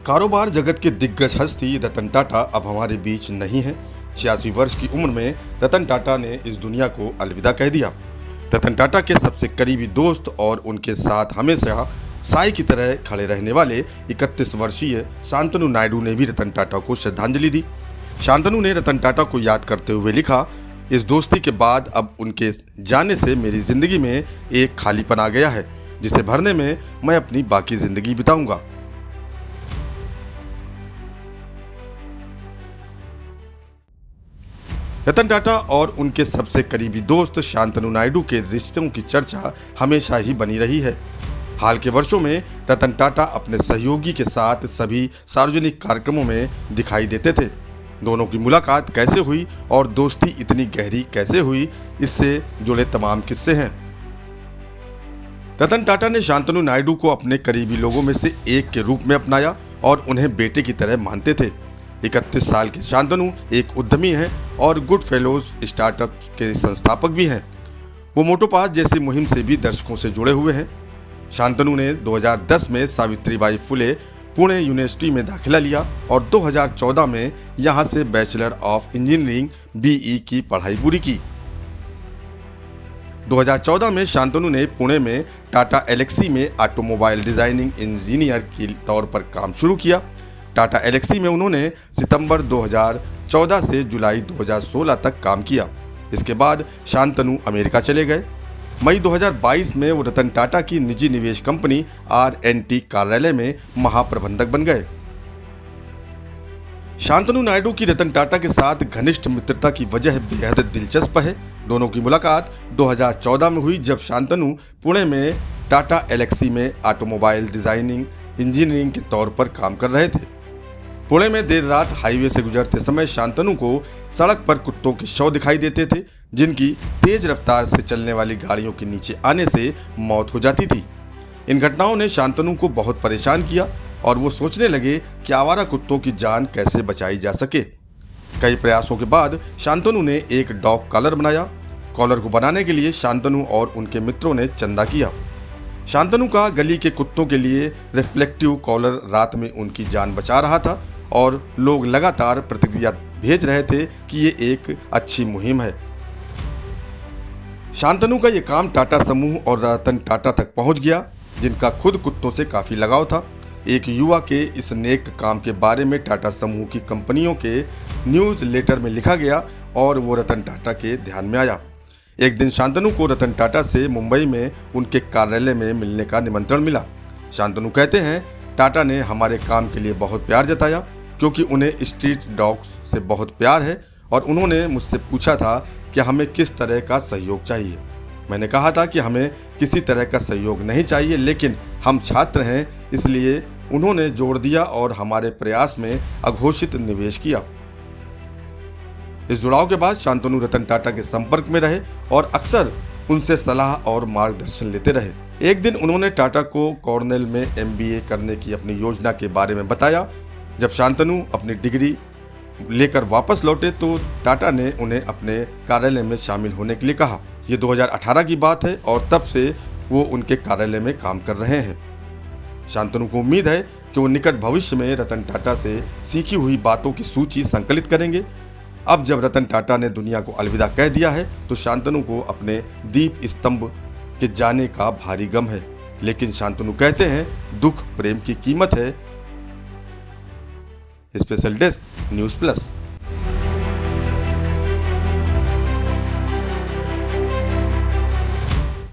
कारोबार जगत के दिग्गज हस्ती रतन टाटा अब हमारे बीच नहीं है। 86 वर्ष की उम्र में रतन टाटा ने इस दुनिया को अलविदा कह दिया। रतन टाटा के सबसे करीबी दोस्त और उनके साथ हमेशा साई की तरह खड़े रहने वाले 31 वर्षीय शांतनु नायडू ने भी रतन टाटा को श्रद्धांजलि दी। शांतनु ने रतन टाटा को याद करते हुए लिखा, इस दोस्ती के बाद अब उनके जाने से मेरी जिंदगी में एक खालीपन आ गया है, जिसे भरने में मैं अपनी बाकी जिंदगी बिताऊंगा। रतन टाटा और उनके सबसे करीबी दोस्त शांतनु नायडू के रिश्तों की चर्चा हमेशा ही बनी रही है। हाल के वर्षों में रतन टाटा अपने सहयोगी के साथ सभी सार्वजनिक कार्यक्रमों में दिखाई देते थे। दोनों की मुलाकात कैसे हुई और दोस्ती इतनी गहरी कैसे हुई, इससे जुड़े तमाम किस्से हैं। रतन टाटा ने शांतनु नायडू को अपने करीबी लोगों में से एक के रूप में अपनाया और उन्हें बेटे की तरह मानते थे। 31 साल के शांतनु एक उद्यमी हैं और गुड फेलोज स्टार्टअप के संस्थापक भी हैं। वो मोटोपास जैसी मुहिम से भी दर्शकों से जुड़े हुए हैं। शांतनु ने 2010 में सावित्रीबाई फुले पुणे यूनिवर्सिटी में दाखिला लिया और 2014 में यहां से बैचलर ऑफ इंजीनियरिंग BE की पढ़ाई पूरी की। 2014 में शांतनु ने पुणे में टाटा एलेक्सी में ऑटोमोबाइल डिजाइनिंग इंजीनियर के तौर पर काम शुरू किया। टाटा एलेक्सी में उन्होंने सितंबर 2014 से जुलाई 2016 तक काम किया। इसके बाद शांतनु अमेरिका चले गए। मई 2022 में वो रतन टाटा की निजी निवेश कंपनी R&T कार्यालय में महाप्रबंधक बन गए। शांतनु नायडू की रतन टाटा के साथ घनिष्ठ मित्रता की वजह बेहद दिलचस्प है। दोनों की मुलाकात 2014 में हुई, जब शांतनु पुणे में टाटा एलेक्सी में ऑटोमोबाइल डिजाइनिंग इंजीनियरिंग के तौर पर काम कर रहे थे। पुणे में देर रात हाईवे से गुजरते समय शांतनु को सड़क पर कुत्तों के शव दिखाई देते थे, जिनकी तेज रफ्तार से चलने वाली गाड़ियों के नीचे आने से मौत हो जाती थी। इन घटनाओं ने शांतनु को बहुत परेशान किया और वो सोचने लगे कि आवारा कुत्तों की जान कैसे बचाई जा सके। कई प्रयासों के बाद शांतनु ने एक डॉग कॉलर बनाया। कॉलर को बनाने के लिए शांतनु और उनके मित्रों ने चंदा किया। शांतनु का गली के कुत्तों के लिए रिफ्लेक्टिव कॉलर रात में उनकी जान बचा रहा था और लोग लगातार प्रतिक्रिया भेज रहे थे कि ये एक अच्छी मुहिम है। शांतनु का ये काम टाटा समूह और रतन टाटा तक पहुंच गया, जिनका खुद कुत्तों से काफी लगाव था। एक युवा के इस नेक काम के बारे में टाटा समूह की कंपनियों के न्यूज़ लेटर में लिखा गया और वो रतन टाटा के ध्यान में आया। एक दिन शांतनु को रतन टाटा से मुंबई में उनके कार्यालय में मिलने का निमंत्रण मिला। शांतनु कहते हैं, टाटा ने हमारे काम के लिए बहुत प्यार जताया, क्योंकि उन्हें स्ट्रीट डॉग्स से बहुत प्यार है और उन्होंने मुझसे पूछा था कि हमें किस तरह का सहयोग चाहिए। मैंने कहा था कि हमें किसी तरह का सहयोग नहीं चाहिए, लेकिन हम छात्र हैं, इसलिए उन्होंने जोर दिया और हमारे प्रयास में अघोषित निवेश किया। इस जुड़ाव के बाद शांतनु रतन टाटा के संपर्क में रहे और अक्सर उनसे सलाह और मार्गदर्शन लेते रहे। एक दिन उन्होंने टाटा को कॉर्नेल में MBA करने की अपनी योजना के बारे में बताया। जब शांतनु अपनी डिग्री लेकर वापस लौटे तो टाटा ने उन्हें अपने कार्यालय में शामिल होने के लिए कहा। ये 2018 की बात है और तब से वो उनके कार्यालय में काम कर रहे हैं। शांतनु को उम्मीद है कि वो निकट भविष्य में रतन टाटा से सीखी हुई बातों की सूची संकलित करेंगे। अब जब रतन टाटा ने दुनिया को अलविदा कह दिया है तो शांतनु को अपने दीप स्तंभ के जाने का भारी गम है, लेकिन शांतनु कहते हैं, दुख प्रेम की कीमत है। Special desk news plus.